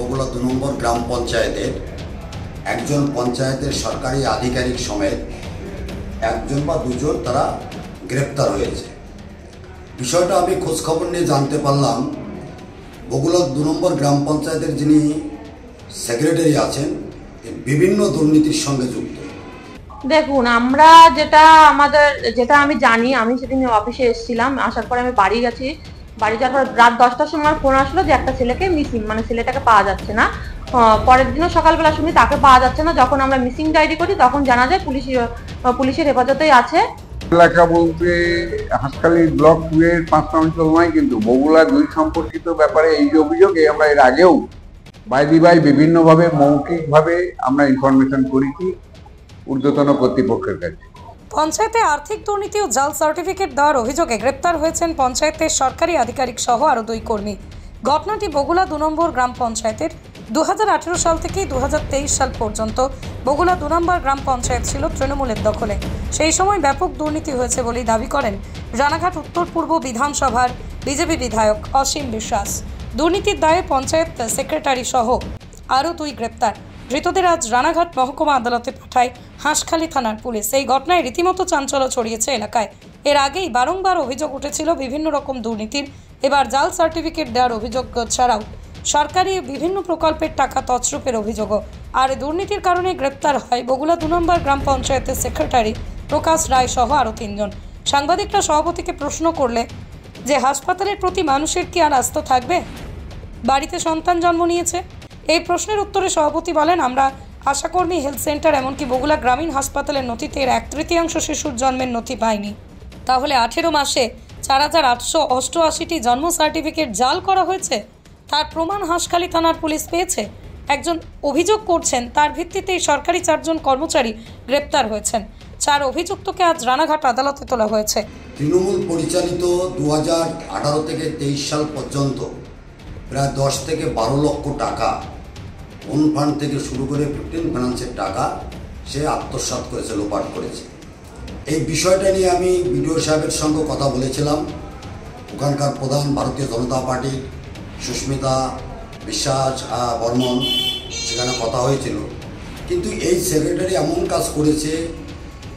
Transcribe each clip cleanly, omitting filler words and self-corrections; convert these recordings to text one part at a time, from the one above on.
বগুলা ২ নম্বর গ্রাম পঞ্চায়েতের একজন পঞ্চায়েতের সরকারি আধিকারিক সমেত একজন বা দুজন তারা গ্রেপ্তার হয়েছে। বিষয়টা আমি খোঁজখবর নিয়ে জানতে পারলাম বগুলা ২ নম্বর গ্রাম পঞ্চায়েতের যিনি সেক্রেটারি আছেন বিভিন্ন দুর্নীতির সঙ্গে যুক্ত। দেখুন, আমরা যেটা আমি জানি, আমি সেদিন অফিসে এসেছিলাম, আসার পরে আমি বাড়ি গেছি। বাড়ি যাওয়ার পর রাত 10টার সময় ফোন আসলো যে একটা ছেলেকে মিসিং, মানে ছেলেটাকে পাওয়া যাচ্ছে না। পরের দিনও সকালবেলা শুনি তাকে পাওয়া যাচ্ছে না। যখন আমরা মিসিং ডায়েরি করি তখন জানা যায় পুলিশের হেফাজতেই আছে। এলাকা বলতে হাঁসখালি ব্লক 2 এর 5 অঞ্চল নয়, কিন্তু বগুলা 2 সম্পর্কিত ব্যাপারে এই যে অভিযোগে আমরা এর আগেও বাই বিভিন্নভাবে মৌখিকভাবে আমরা ইনফরমেশন করেছি ঊর্ধ্বতন কর্তৃপক্ষের কাছে। পঞ্চায়েতে আর্থিক দুর্নীতি ও জাল সার্টিফিকেট দেওয়ার অভিযোগে গ্রেপ্তার হয়েছেন পঞ্চায়েতের সরকারি আধিকারিক সহ আরও 2 কর্মী। ঘটনাটি বগুলা 2 নম্বর গ্রাম পঞ্চায়েতের। 2018 সাল থেকে 2023 সাল পর্যন্ত বগুলা 2 নম্বর গ্রাম পঞ্চায়েত ছিল তৃণমূলের দখলে। সেই সময় ব্যাপক দুর্নীতি হয়েছে বলেই দাবি করেন রানাঘাট উত্তর পূর্ব বিধানসভার বিজেপি বিধায়ক অসীম বিশ্বাস। দুর্নীতির দায়ে পঞ্চায়েত সেক্রেটারি সহ আরও 2 গ্রেপ্তার। ধৃতদের আজ রানাঘাট মহকুমা আদালতে পাঠায় হাঁসখালি থানার পুলিশ। এই ঘটনায় রীতিমতো চাঞ্চল্য ছড়িয়েছে এলাকায়। এর আগেই বারংবার অভিযোগ উঠেছিল বিভিন্ন রকম দুর্নীতির। এবার জাল সার্টিফিকেট দেওয়ার অভিযোগ ছাড়াও সরকারি বিভিন্ন প্রকল্পের টাকা তছরূপের অভিযোগও। আর দুর্নীতির কারণে গ্রেপ্তার হয় বগুলা 2 নম্বর গ্রাম পঞ্চায়েতের সেক্রেটারি প্রকাশ রায় সহ আরও 3 জন। সাংবাদিকরা সভাপতিকে প্রশ্ন করলে যে হাসপাতালের প্রতি মানুষের কি আর আস্থা থাকবে? বাড়িতে সন্তান জন্ম নিয়েছে। এই প্রশ্নের উত্তরে সভাপতি বলেন, আমরা আশাকর্মী, হেলথ সেন্টার, এমনকি বগুলা গ্রামীণ হাসপাতালের নথিতে এর 1/3 শিশুর জন্মের নথি পাইনি। তাহলে 18 মাসে 4888টি জন্ম সার্টিফিকেট জাল করা হয়েছে। তার প্রমাণ হাঁসখালি থানার পুলিশ পেয়েছে। একজন অভিযোগ করছেন, তার ভিত্তিতেই সরকারি 4 জন কর্মচারী গ্রেপ্তার হয়েছেন। 4 অভিযুক্তকে আজ রানাঘাট আদালতে তোলা হয়েছে। তৃণমূল পরিচালিত 2018 থেকে 23 সাল পর্যন্ত প্রায় 10 থেকে 12 লক্ষ টাকা ওন ফান্ড থেকে শুরু করে 15 ফাইন্যান্সের টাকা সে আত্মসাৎ করেছে, লোপাট করেছে। এই বিষয়টা নিয়ে আমি বিডিও সাহেবের সঙ্গে কথা বলেছিলাম। ওখানকার প্রধান ভারতীয় জনতা পার্টির সুস্মিতা বিশ্বাস বর্মন, সেখানে কথা হয়েছিল। কিন্তু এই সেক্রেটারি এমন কাজ করেছে,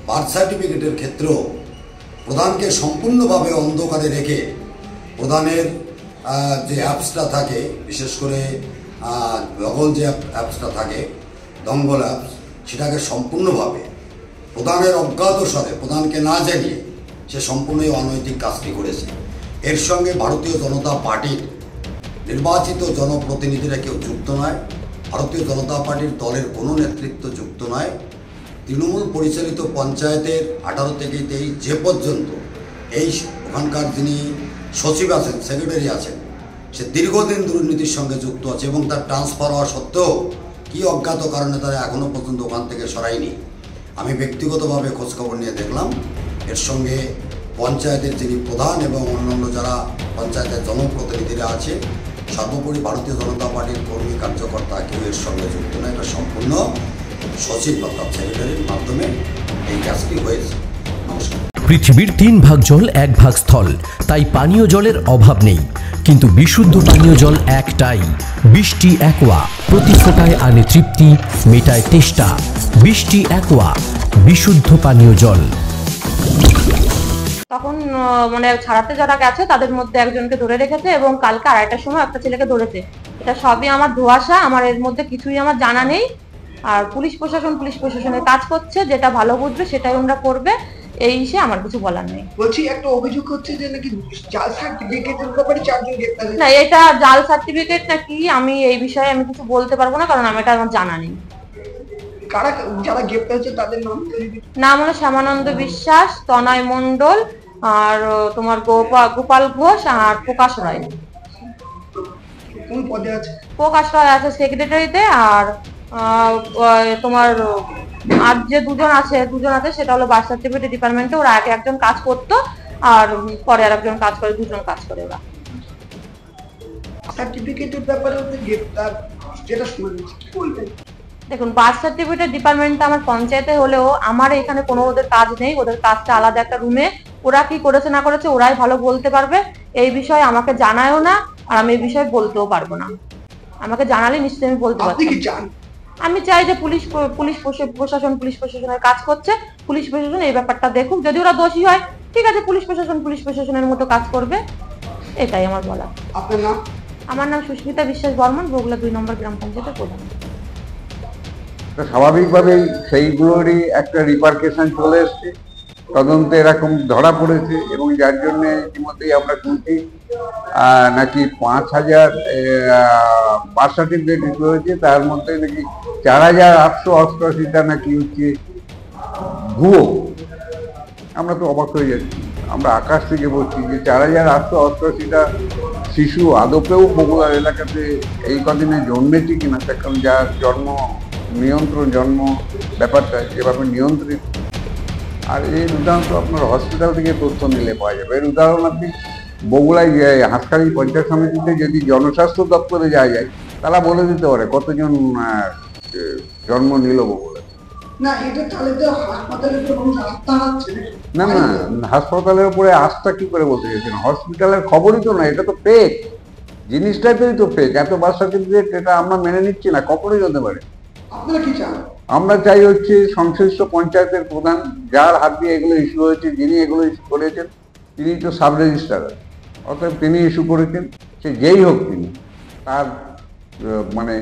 বার্থ সার্টিফিকেটের ক্ষেত্রেও প্রধানকে সম্পূর্ণভাবে অন্ধকারে রেখে প্রধানের যে অ্যাপসটা থাকে, বিশেষ করে লগল যে অ্যাপসটা থাকে, দঙ্গল অ্যাপস, সেটাকে সম্পূর্ণভাবে প্রধানের অজ্ঞাতসারে, প্রধানকে না জানিয়ে সে সম্পূর্ণই অনৈতিক কাজটি করেছে। এর সঙ্গে ভারতীয় জনতা পার্টির নির্বাচিত জনপ্রতিনিধিরা কেউ যুক্ত নয়, ভারতীয় জনতা পার্টির দলের কোনো নেতৃত্ব যুক্ত নয়। তৃণমূল পরিচালিত পঞ্চায়েতের 18 থেকে 23 যে পর্যন্ত এই ওখানকার যিনি সচিব আছেন, সেক্রেটারি আছেন, সে দীর্ঘদিন দুর্নীতির সঙ্গে যুক্ত আছে এবং তার ট্রান্সফার হওয়া সত্ত্বেও কী অজ্ঞাত কারণে তারা এখনও পর্যন্ত ওখান থেকে সরায়নি। আমি ব্যক্তিগতভাবে খোঁজখবর নিয়ে দেখলাম, এর সঙ্গে পঞ্চায়েতের যিনি প্রধান এবং অন্যান্য যারা পঞ্চায়েতের জনপ্রতিনিধিরা আছে, সর্বোপরি ভারতীয় জনতা পার্টির কর্মী কার্যকর্তা কেউ এর সঙ্গে যুক্ত নয়। এটা সম্পূর্ণ সচিব অর্থাৎ সেক্রেটারির মাধ্যমে এই কাজটি হয়েছে। নমস্কার। পৃথিবীর 3 ভাগ জল 1 ভাগ স্থল, তাই পানীয় জলের অভাব নেই। কিন্তু বিশুদ্ধ পানীয় জল একটাই, বৃষ্টি অ্যাকোয়া। প্রতি ফোঁটায় আনে তৃপ্তি, মেটায় তেষ্টা। বৃষ্টি অ্যাকোয়া, বিশুদ্ধ পানীয় জল। তখন মানে ছাড়াতে যারা গেছে তাদের মধ্যে একজনকে ধরে রেখেছে এবং কালকে 2:30টার সময় একটা ছেলেকে ধরেছে। এটা সবই আমার ধোঁয়াশা, আমার এর মধ্যে কিছুই আমার জানা নেই। আর পুলিশ প্রশাসনের কাজ করছে, যেটা ভালো বুঝবে সেটাই আমরা করবে, এই সে আমার কিছু বলার নেই। বলছি, একটা অভিযোগ হচ্ছে যে নাকি জাল সার্টিফিকেটের ব্যাপারে 4 জন গ্রেপ্তার হয়েছে। না, এটা জাল সার্টিফিকেট নাকি আমি এই বিষয়ে আমি কিছু বলতে পারবো না, কারণ এটা আমার জানা নেই। কারা যারা গ্রেপ্তার হয়েছে তাদের নাম হলো শ্যামানন্দ বিশ্বাস, তনয় মণ্ডল, আর তোমার গোপাল ঘোষ আর প্রকাশ রায়। কোন পদে আছে? প্রকাশ রায় আছে সেক্রেটারিতে, আর তোমার আর যে দুজন আছে সেটা হলো বার্থ সার্টিফিকেট ডিপার্টমেন্টে। ওরা আগে একজন কাজ করতো আর পরে আর একজন কাজ করে, 2 জন কাজ করে ওরা। সার্টিফিকেটের ব্যাপারে গ্রেপ্তার যেটা শুনেছি, কি বলবেন? দেখুন, বার্থ সার্টিফিকেট ডিপার্টমেন্টটা আমার পঞ্চায়েতে হলেও আমার এখানে কোনো ওদের কাজ নেই। ওদের কাজটা আলাদা একটা রুমে। ওরা কি করেছে না করেছে ওরাই ভালো বলতে পারবে। এই বিষয়ে আমাকে জানায়ও না, আর আমি এই বিষয়ে বলতেও পারবো না। আমাকে জানালে নিশ্চয়ই আমি বলতে আপনি কি পারতাম। চান? আমি চাই যে পুলিশ প্রশাসনের কাজ করছে, পুলিশ প্রশাসন এই ব্যাপারটা দেখুক, যদি ওরা দোষী হয় ঠিক আছে, পুলিশ প্রশাসনের মতো কাজ করবে, এটাই আমার বলা। আপনার নাম? আমার নাম সুস্মিতা বিশ্বাস বর্মন, বগুলা 2 নম্বর গ্রাম পঞ্চায়েতের প্রধান। তো স্বাভাবিকভাবেই সেইগুলোরই একটা রিপার্কেশন চলে এসছে, তদন্তে এরকম ধরা পড়েছে, এবং যার জন্য ইতিমধ্যেই আমরা শুনছি নাকি 5,000 বার্থ সার্টিফিকেট ইস্যু হয়েছে, তার মধ্যে নাকি 4,888টা নাকি হচ্ছে ভুয়ো। আমরা তো অবাক হয়ে যাচ্ছি, আমরা আকাশ থেকে বলছি যে 4,888টা শিশু আদপেও বগুড়ার এলাকাতে এই কদিনে জন্মেছে কিনা, কারণ যার জন্ম ব্যাপারটা যেভাবে নিয়ন্ত্রিত। আর এর উদাহরণ তো আপনার হসপিটাল থেকে তথ্য নিলে পাওয়া যাবে। এর উদাহরণ আপনি বগুড়ায় হাঁসখালি পঞ্চায়েত সমিতিতে যদি জনস্বাস্থ্য দপ্তরে যাওয়া যায়, তারা বলে দিতে পারে কতজন জন্ম নিল বগুড়া। না, এটা তাহলে তো হাসপাতালের উপর মানুষ আস্থা হারাচ্ছে। না, হাসপাতালের উপরে আস্থা কি করে বলতে চাইছেন? হসপিটালের খবরই তো না, এটা তো ফেক, জিনিসটাই তো ফেক। এত বার্থ সার্টিফিকেট এটা আমরা মেনে নিচ্ছি না, কখনোই হতে পারে। আপনারা কি চান? আমরা চাই হচ্ছে সংশ্লিষ্ট পঞ্চায়েতের প্রধান, যার হাত দিয়ে এগুলো ইস্যু হয়েছে, যিনি এগুলো ইস্যু করেছেন, তিনি তো সাব রেজিস্ট্রার, অতএব তিনি ইস্যু করেছেন, সে যেই হোক তিনি, তার মানে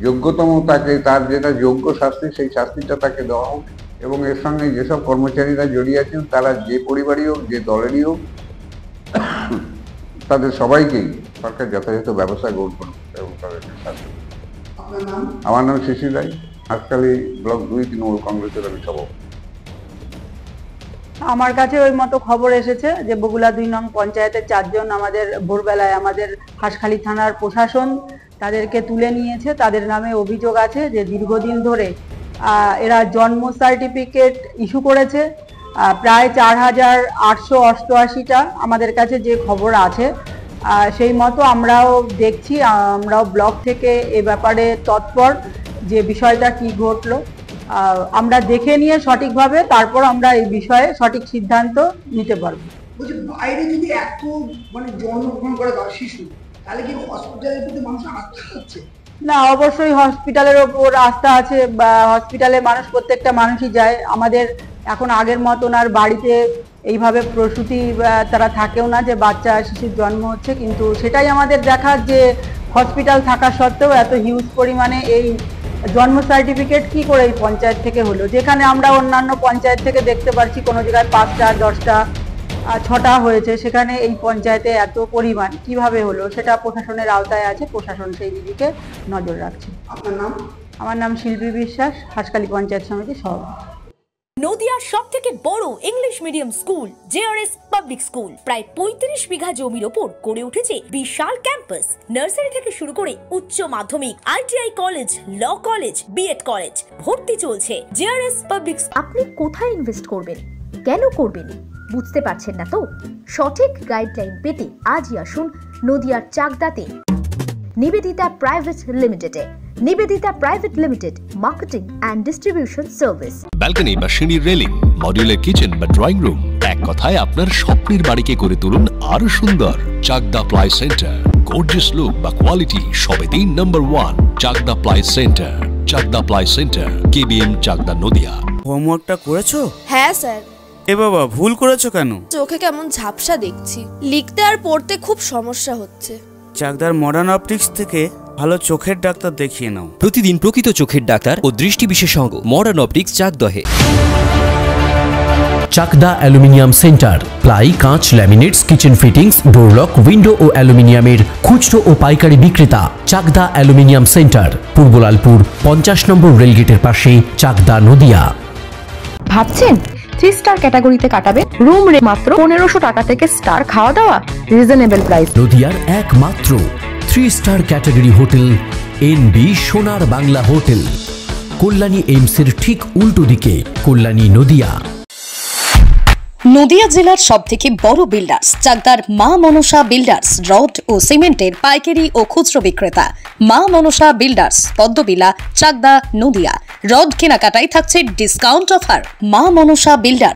যোগ্যতম, তাকে তার যেটা যোগ্য শাস্তি সেই শাস্তিটা তাকে দেওয়া হোক, এবং এর সঙ্গে যেসব কর্মচারীরা জড়িয়ে আছেন তারা যে পরিবারই হোক, যে দলেরই হোক, তাদের সবাইকেই সরকার যথাযথ ব্যবস্থা গ্রহণ করুন এবং তাদেরকে শাস্তি। আপনার নাম? আমার নাম শিশির রায়, হাঁসখালি ব্লক 2 তৃণমূল কংগ্রেসের আমি সভাপতি। আমার কাছে ওই মতো খবর এসেছে যে বগুলা 2 নং পঞ্চায়েতের 4 জন আমাদের ভোরবেলায় আমাদের হাঁসখালি থানার প্রশাসন তাদেরকে তুলে নিয়েছে। তাদের নামে অভিযোগ আছে যে দীর্ঘদিন ধরে এরা জন্ম সার্টিফিকেট ইস্যু করেছে, প্রায় 4,888টা আমাদের কাছে যে খবর আছে সেই মতো আমরাও দেখছি, আমরাও ব্লক থেকে এ ব্যাপারে তৎপর যে বিষয়টা কি ঘটলো আমরা দেখে নিয়ে সঠিকভাবে তারপর আমরা এই বিষয়ে সঠিক সিদ্ধান্ত নিতে পারবো। বলছি, বাইরে যদি এত জন্মগ্রহণ করে শিশু, তাহলে কি হসপিটালের প্রতি মানুষ আস্থা হচ্ছে? না, অবশ্যই হসপিটালের ওপর আস্থা আছে, বা হসপিটালে প্রত্যেকটা মানুষই যায়। আমাদের এখন আগের মতন আর বাড়িতে এইভাবে প্রসূতি তারা থাকেও না যে বাচ্চা শিশুর জন্ম হচ্ছে, কিন্তু সেটাই আমাদের দেখার যে হসপিটাল থাকা সত্ত্বেও এত হিউজ পরিমাণে এই জন্ম সার্টিফিকেট কি করে এই পঞ্চায়েত থেকে হলো, যেখানে আমরা অন্যান্য পঞ্চায়েত থেকে দেখতে পাচ্ছি কোনো জায়গায় 5টা, 10টা, 6টা হয়েছে, সেখানে এই পঞ্চায়েতে এত পরিমাণ কিভাবে হলো সেটা প্রশাসনের আওতায় আছে, প্রশাসন সেই দিকে নজর রাখছে। আপনার নাম? আমার নাম শিল্পী বিশ্বাস, হাঁসখালি পঞ্চায়েত সমিতির সভাপতি। নদিয়ার সবথেকে বড় English medium school JRS public school প্রায় 35 বিঘা জমির ওপর গড়ে উঠেছে বিশাল ক্যাম্পাস। নার্সারি থেকে শুরু করে উচ্চ মাধ্যমিক, ITI college, law college, B Ed college, ভর্তি চলছে। JRS public. আপনি কোথায় ইনভেস্ট করবেন, কেন করবেন, বুঝতে পারছেন না তো? সঠিক গাইডলাইন পেতে আজই আসুন নদিয়ার চাকদাতে নিবেদিতা প্রাইভেট লিমিটেডে। Nivedita private limited, marketing and distribution service. Balcony বা সিঁড়ির রেলিং, মডিউলার কিচেন বা ড্রয়িং রুম, এক কথায় আপনার স্বপ্নের বাড়িকে করে তুলুন আরো সুন্দর। Chakda ply centre, gorgeous look বা কোয়ালিটি সবে 3 number 1 Chakda ply centre. Chakda ply centre, KBM, Chakda, Nadia. হোমওয়ার্কটা করেছো? হ্যাঁ স্যার। এ বাবা, ভুল করেছো কেন? চোখে কেমন ঝাপসা দেখছি, লিখতে আর পড়তে খুব সমস্যা হচ্ছে। চাকদার মডার্ন অপটিক্স থেকে ভালো চোখের ডাক্তার দেখিয়ে নাও। প্রতিদিন প্রকৃত চোখের ডাক্তার ও দৃষ্টি বিশেষজ্ঞ মডার্ন অপটিক্স, চাকদহে। চাকদা অ্যালুমিনিয়াম সেন্টার, প্লাই, কাঁচ, laminates, kitchen fittings, door lock, window ও অ্যালুমিনিয়ামের খুচরো ও পাইকারি বিক্রেতা। Chakda aluminium centre, Purbalalpur 50 number রেলগেটের পাশে, চাকদা, নদিয়া। ভাবছেন 3 স্টার ক্যাটাগরিতে কাটাবে? রুম রে মাত্র 1500 টাকা থেকে স্টার, খাওয়া দাওয়া রিজনেবল প্রাইস। নদিয়ার একমাত্র 3 স্টার ক্যাটাগরি হোটেল এনবি সোনার বাংলা হোটেল, কল্যাণী এইমসের ঠিক উল্টো দিকে, কল্যাণী, নদিয়া। নদিয়া জেলার সবথেকে বড় বিল্ডার্স চাকদার মা মনসা বিল্ডার্স, রড ও সিমেন্টের পাইকারি ও খুচরো বিক্রেতা। মা মনসা বিল্ডার্স, পদ্মবিলা, চাকদা, নদিয়া। রড কেনাকাটায় থাকছে ডিসকাউন্ট অফার। মা মনসা বিল্ডার্স।